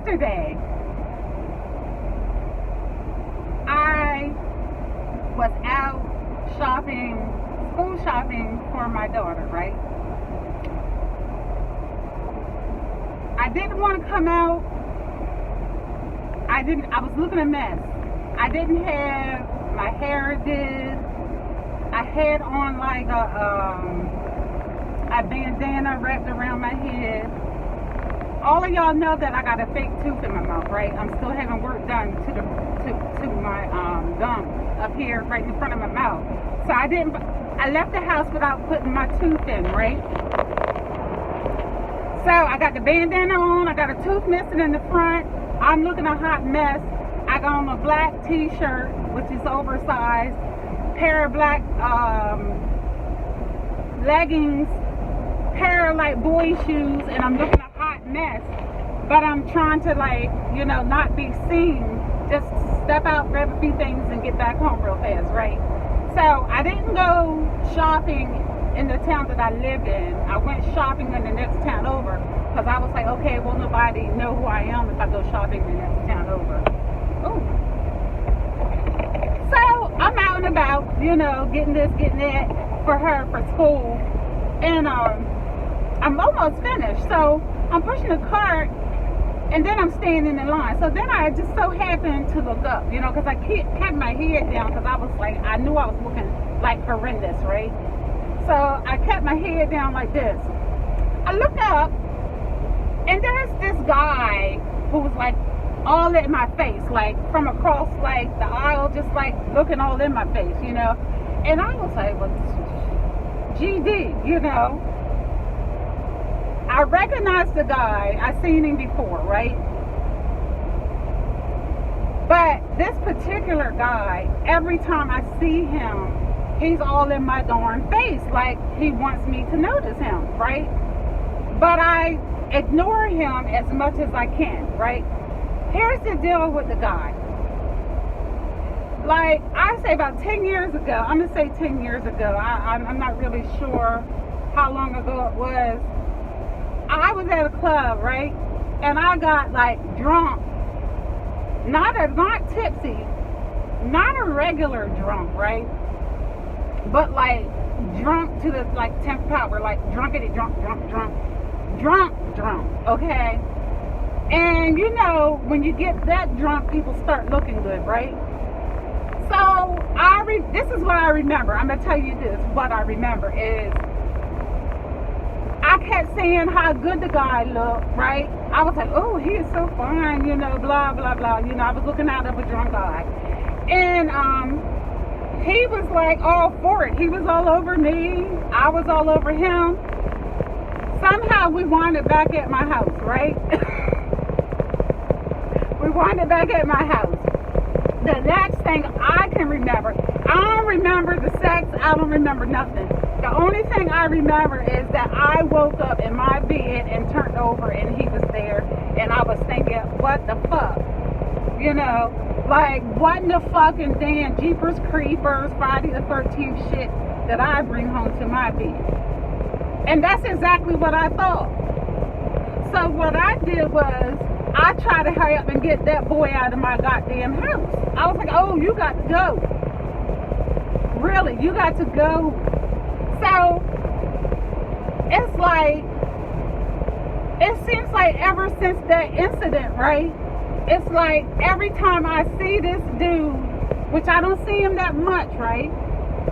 yesterday, I was out shopping, school shopping for my daughter, right? I didn't want to come out. I was looking a mess. I didn't have my hair did. I had on like a bandana wrapped around my head. All of y'all know that I got a fake tooth in my mouth, right? I'm still having work done to my gum up here right in front of my mouth. So I left the house without putting my tooth in, right? So I got the bandana on, I got a tooth missing in the front. I'm looking a hot mess. I got on a black t-shirt, which is oversized, pair of black leggings, pair of like boy shoes, and I'm looking a hot mess. But I'm trying to not be seen. Just step out, grab a few things, and get back home real fast, right? So I didn't go shopping in the town that I lived in. I went shopping in the next town over because I was like, okay, well, nobody know who I am if I go shopping in the next town over. Ooh. So I'm out and about, getting this, getting that for her for school. And I'm almost finished. So I'm pushing the cart and then I'm standing in line. So then I just so happened to look up, because I kept my head down because I was like, I knew I was looking like horrendous, right? So I kept my head down like this. I looked up, and there's this guy who was like all in my face, like from across like the aisle, just like looking all in my face, And I was like, well, GD, I recognized the guy. I seen him before, right? But this particular guy, every time I see him, he's all in my darn face, like he wants me to notice him, right? But I ignore him as much as I can, right? Here's the deal with the guy. Like, I say about 10 years ago, I'm going to say 10 years ago, I'm not really sure how long ago it was. I was at a club, right? And I got like drunk, not tipsy, not a regular drunk, right? But like drunk to the like 10th power, like drunk, okay? And when you get that drunk, people start looking good, right? So this is what I remember. I'm gonna tell you this. What I remember is I kept saying how good the guy looked, right? I was like, oh, he is so fine, blah blah blah. I was looking out of a drunk guy, and he was like all for it. He was all over me. I was all over him. Somehow we wound up back at my house, right? We wound up back at my house. The next thing I can remember, I don't remember the sex. I don't remember nothing. The only thing I remember is that I woke up in my bed and turned over and he was there. And I was thinking, what the fuck? Like, what in the fucking damn Jeepers Creepers, Friday the 13th shit that I bring home to my bed? And that's exactly what I thought. So what I did was, I tried to hurry up and get that boy out of my goddamn house. I was like, oh, you got to go. Really, you got to go. So, it's like, it seems like ever since that incident, right? It's like every time I see this dude, which I don't see him that much, right?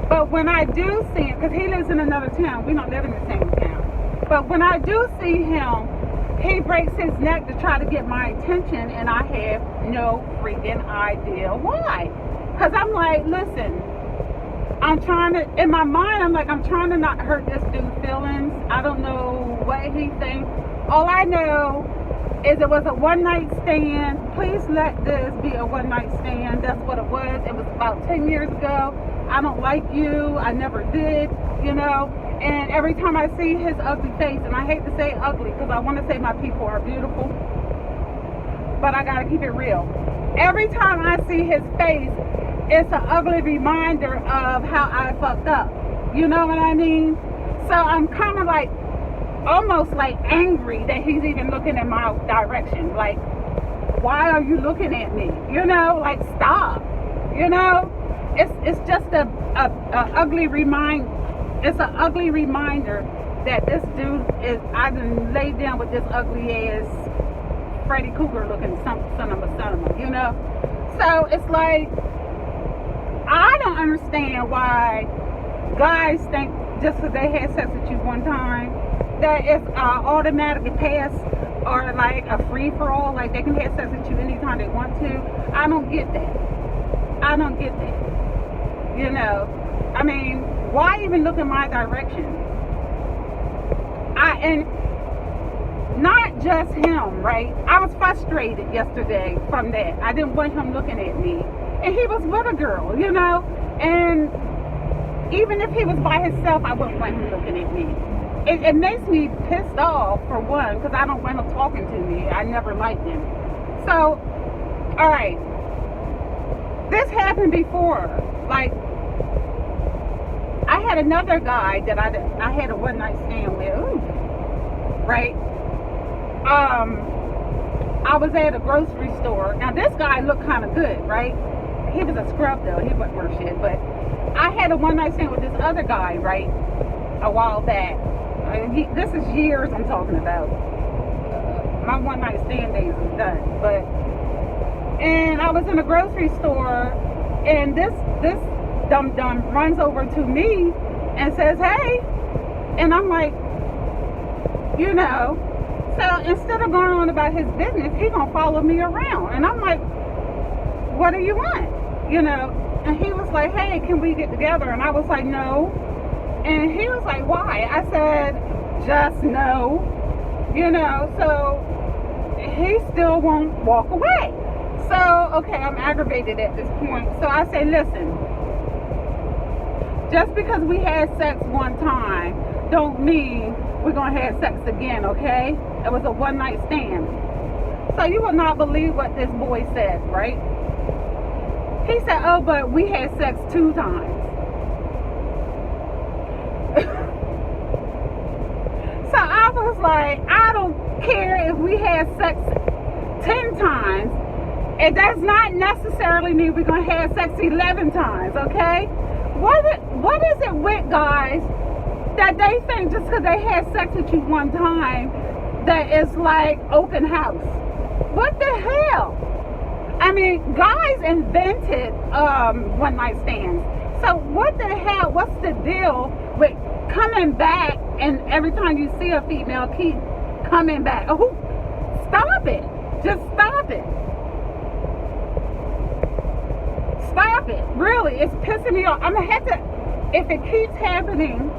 But when I do see him, because he lives in another town, we don't live in the same town. But when I do see him, he breaks his neck to try to get my attention, and I have no freaking idea why. Because I'm like, listen, in my mind, I'm trying to not hurt this dude's feelings. I don't know what he thinks. All I know is it was a one-night stand. Please let this be a one-night stand. That's what it was. It was about 10 years ago. I don't like you. I never did, And every time I see his ugly face, and I hate to say ugly because I want to say my people are beautiful, but I got to keep it real. Every time I see his face, it's an ugly reminder of how I fucked up. You know what I mean? So I'm kind of like, almost like angry that he's even looking in my direction. Like, why are you looking at me? You know, like, stop. You know, it's just a ugly reminder. It's an ugly reminder that this dude is, I done laid down with this ugly ass Freddy Cougar looking son of a, you know? So it's like, I don't understand why guys think just because they had sex with you one time, that it's automatically pass or like a free-for-all, like they can have sex with you anytime they want to. I don't get that. I don't get that. You know, I mean, why even look in my direction? And not just him, right? I was frustrated yesterday from that. I didn't want him looking at me. And he was with a girl, you know? And even if he was by himself, I wouldn't want him looking at me. It makes me pissed off, for one, because I don't want him talking to me. I never liked him. So, all right. This happened before. Like, I had another guy that I had a one-night stand with. Ooh. Right? I was at a grocery store. Now, this guy looked kind of good, right? He was a scrub, though. He wasn't worth shit. But I had a one-night stand with this other guy, right? A while back. This is years I'm talking about. My one-night stand days is done. And I was in a grocery store, and this dum-dum runs over to me and says, hey. And I'm like, you know, so instead of going on about his business, he gonna follow me around. And I'm like, what do you want? You know, and he was like, hey, can we get together? And I was like, no. And he was like, why? I said, just no. You know, so he still won't walk away. So, okay, I'm aggravated at this point. So I say, listen, just because we had sex one time don't mean we're going to have sex again, okay? It was a one-night stand. So you will not believe what this boy said, right? He said, oh, but we had sex 2 times. So I was like, I don't care if we had sex 10 times. It does not necessarily mean we're going to have sex 11 times, okay? What is it with guys that they think just because they had sex with you one time that it's like open house? What the hell? I mean, guys invented one-night stands. So what the hell? What's the deal with coming back and every time you see a female, keep coming back? Oh, stop it. Just stop it. Stop it. Really, it's pissing me off. I'm going to have to, if it keeps happening,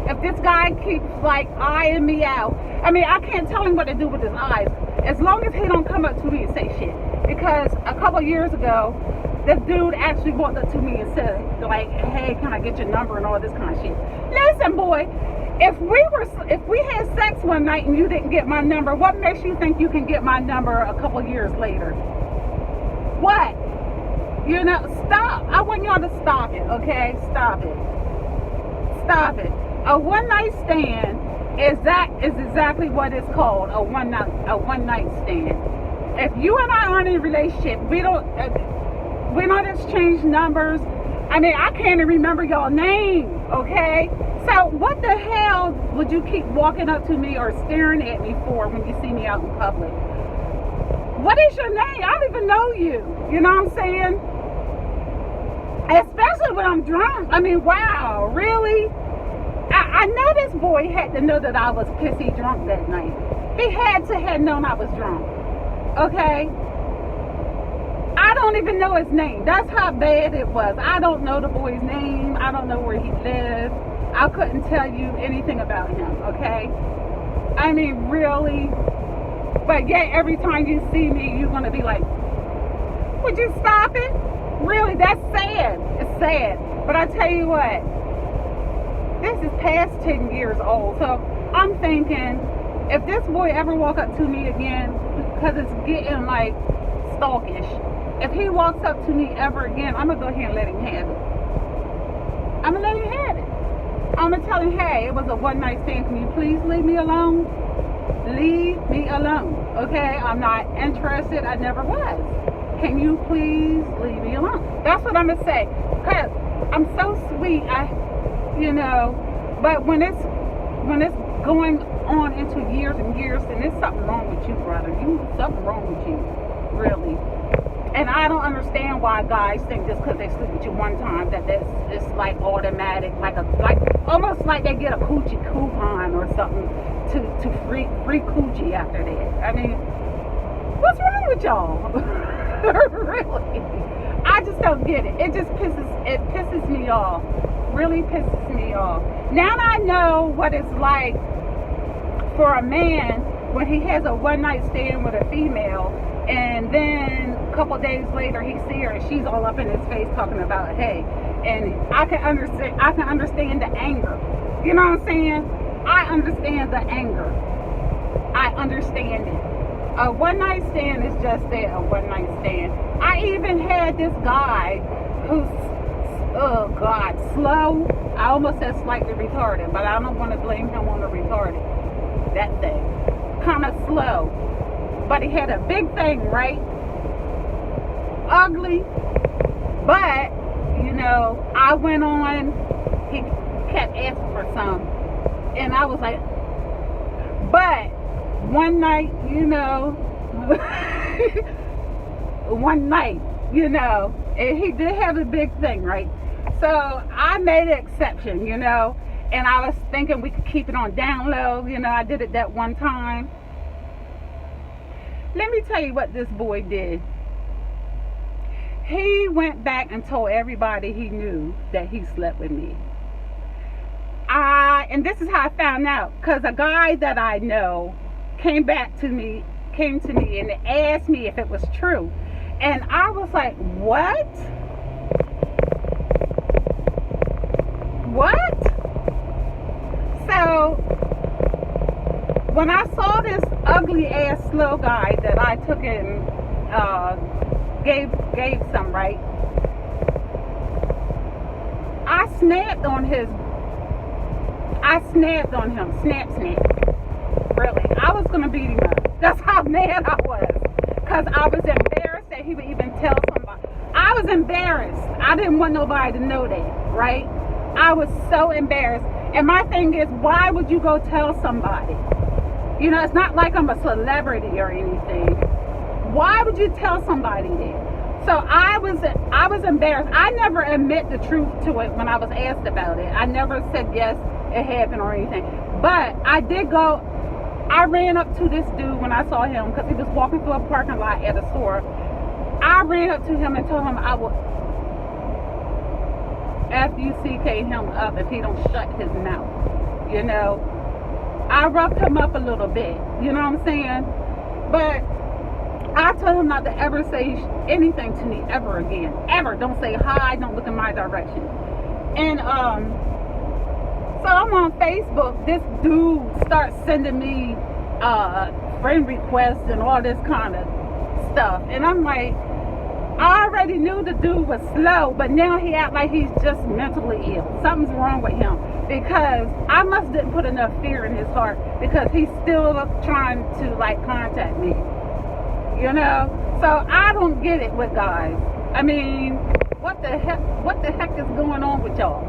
if this guy keeps like eyeing me out, I mean, I can't tell him what to do with his eyes. As long as he don't come up to me and say shit. Because a couple years ago, this dude actually walked up to me and said, like, hey, can I get your number and all this kind of shit. Listen, boy, if we had sex one night and you didn't get my number, what makes you think you can get my number a couple years later? What? You know, stop. I want y'all to stop it, okay? Stop it. Stop it. A one-night stand is exactly what it's called, a one-night stand. If you and I aren't in a relationship, we don't exchange numbers. I mean, I can't even remember your name, okay? So what the hell would you keep walking up to me or staring at me for when you see me out in public? What is your name? I don't even know you. You know what I'm saying? Especially when I'm drunk. I mean, wow, really? I know this boy had to know that I was pissy drunk that night. He had to have known I was drunk. Okay? I don't even know his name. That's how bad it was. I don't know the boy's name. I don't know where he lives. I couldn't tell you anything about him, okay? I mean, really? But yet, every time you see me, you're going to be like, would you stop it? Really? That's sad. It's sad. But I tell you what, this is past 10 years old. So I'm thinking, if this boy ever walk up to me again, because it's getting like stalkish, if he walks up to me ever again, I'm going to go ahead and let him have it. I'm going to let him have it. I'm going to tell him, hey, it was a one-night stand. Can you please leave me alone? Leave me alone. Okay, I'm not interested. I never was. Can you please leave me alone? That's what I'm gonna say. Cause I'm so sweet. But when it's going on into years and years, then there's something wrong with you, brother. Something wrong with you, really. And I don't understand why guys think just because they sleep with you one time that it's like automatic, like almost like they get a coochie coupon or something to free coochie after that. I mean, what's wrong with y'all? Really, I just don't get it. It pisses me off. Really pisses me off. Now that I know what it's like for a man when he has a one night stand with a female, and then a couple days later he see her and she's all up in his face talking about hey, and I can understand the anger. You know what I'm saying? I understand the anger. I understand it. A one night stand is just that, a one night stand. I even had this guy who's slow. I almost said slightly retarded, but I don't want to blame him on the retarded. That thing. Kind of slow. But he had a big thing, right? Ugly. But, I went on, he kept asking for some. And I was like, but one night, one night, and he did have a big thing, right? So I made an exception, and I was thinking we could keep it on down low. I did it that one time. Let me tell you what this boy did. He went back and told everybody he knew that he slept with me. And this is how I found out, because a guy that I know came to me and asked me if it was true. And I was like, what? What? So when I saw this ugly ass slow guy that I took and gave some, right? I snapped on him. Snap. Really. I was going to beat him up. That's how mad I was. Because I was embarrassed that he would even tell somebody. I was embarrassed. I didn't want nobody to know that, right? I was so embarrassed. And my thing is, why would you go tell somebody? It's not like I'm a celebrity or anything. Why would you tell somebody that? So I was embarrassed. I never admit the truth to it when I was asked about it. I never said yes, it happened or anything. But I ran up to this dude when I saw him because he was walking through a parking lot at a store. I ran up to him and told him I would F-U-C-K him up if he don't shut his mouth. I roughed him up a little bit. You know what I'm saying? But I told him not to ever say anything to me ever again. Ever. Don't say hi. Don't look in my direction. And so I'm on Facebook. This dude starts sending me friend requests and all this kind of stuff. And I'm like, I already knew the dude was slow, but now he act like he's just mentally ill. Something's wrong with him, because I must didn't put enough fear in his heart, because he's still trying to contact me. So I don't get it with guys. I mean, what the heck is going on with y'all?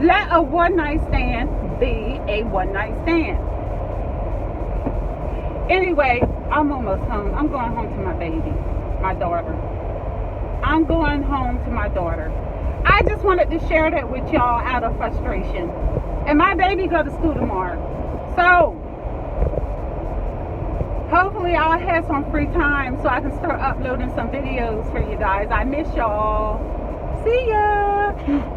Let a one night stand be a one night stand. Anyway, I'm almost home. I'm going home to my baby, my daughter. I'm going home to my daughter. I just wanted to share that with y'all out of frustration. And my baby go to school tomorrow. So hopefully I'll have some free time so I can start uploading some videos for you guys. I miss y'all. See ya.